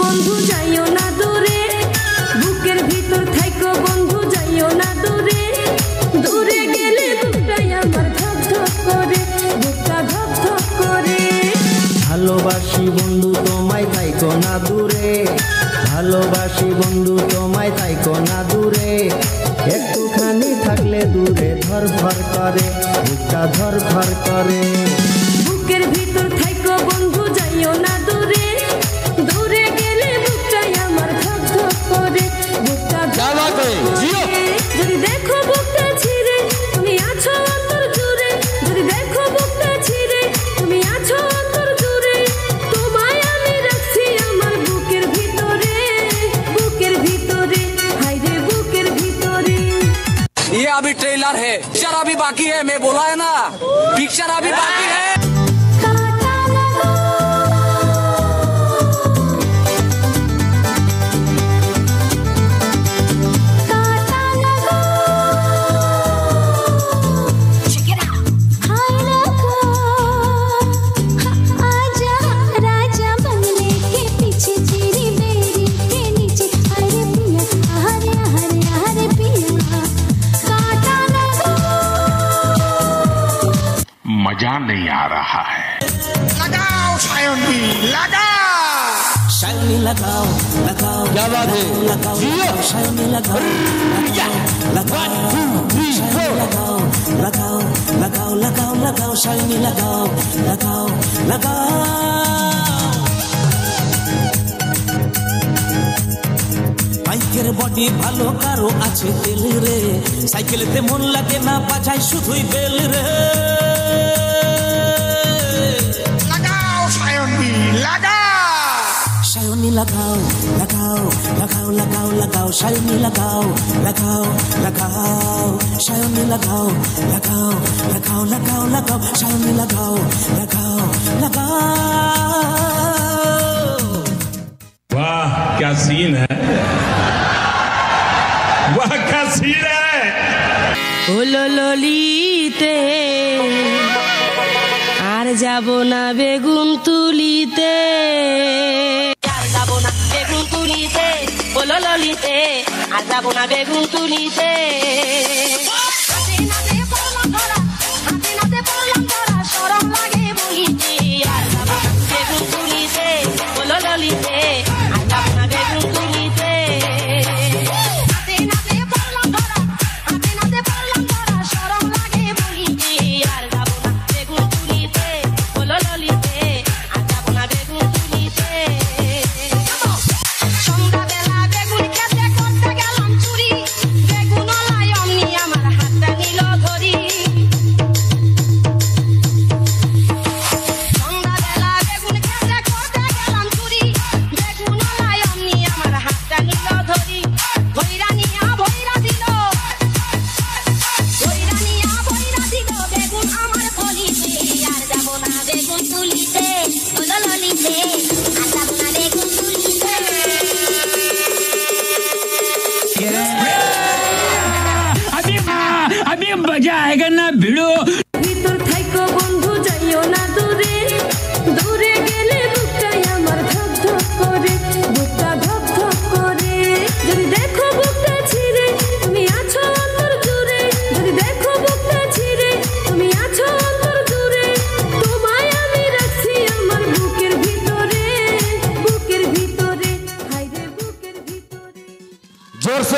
বন্ধু যাইও না দূরে, বুকের ভিতর থাইকো বন্ধু যাইও না দূরে, দূরে গেলে বুকটাই আমার ধক ধক করে, বুকটা ধক ধক করে। ভালোবাসি বন্ধু তোমায় থাইকো না দূরে, ভালোবাসি বন্ধু তোমায় থাইকো না দূরে, একটুখানি থাকলে দূরে ধরফর করে, বুকটা ধরফর করে। বুকের ভিতর থাইকো বন্ধু যাইও না দূরে, দূরে গেলে বুকটাই আমার ধক ধক করে, বুকটা ধক ধক করে। যদি দেখো বুকটা ছিঁড়ে তুমি আছো অন্তর জুড়ে, যদি দেখো বুকটা ছিঁড়ে তুমি আছো অন্তর জুড়ে, তোমায় আমি রাখছি আমার বুকের ভিতরে, বুকের ভিতরে, হায়রে বুকের ভিতরে। ये अभी ट्रेलर है, पिक्चर अभी बाकी है, मैं बोला है ना, पिक्चर अभी बाकी है। मजा नहीं आ रहा है। लगाओ शायोनी लगाओ, शायोनी लगाओ लगाओ, क्या बात है, लगाओ शायोनी लगाओ, लगाओ लगाओ लगाओ लगाओ लगाओ लगाओ शायोनी लगाओ, लगाओ लगाओ। বাইকের বডি ভালো কারো আছে তেল রে, সাইকেলেতে মন লাগে না বাজায় শুধুই বেল রে। लगाओ शायोनी लगाओ, शायोनी लगाओ लगाओ लगाओ लगाओ लगाओ शायोनी लगाओ, लगाओ लगाओ शायोनी लगाओ, लगाओ लगाओ लगाओ लगाओ शायोनी लगाओ, लगाओ लगाओ। वाह क्या सीन है, वाह क्या सीन है। হলো ললিতে আর যাব না বেগুন তুলিতে, আর যাব না বেগুন তুলিতে, হলো ললিতে আর যাব না বেগুন তুলিতে। শরম লাগে বলিতে, আর যাব না বেগুন তুলিতে, হলো ললিতে আর যাব না বেগুন তুলিতে। अभी मजा आएगा ना भिड़ो। ভিতর থাইকো বন্ধু যাইও না দূরে, দূরে গেলে বুকটাই আমার ধক ধক করে, বুকটা ধক ধক করে। যদি দেখো বুকটা ছিঁড়ে তুমি আছো অন্তর জুড়ে, যদি দেখো বুকটা ছিঁড়ে তুমি আছো অন্তর জুড়ে, তোমায় আমি রাখছি আমার বুকের ভিতরে, বুকের ভিতরে, হায়রে বুকের ভিতরে। जोर से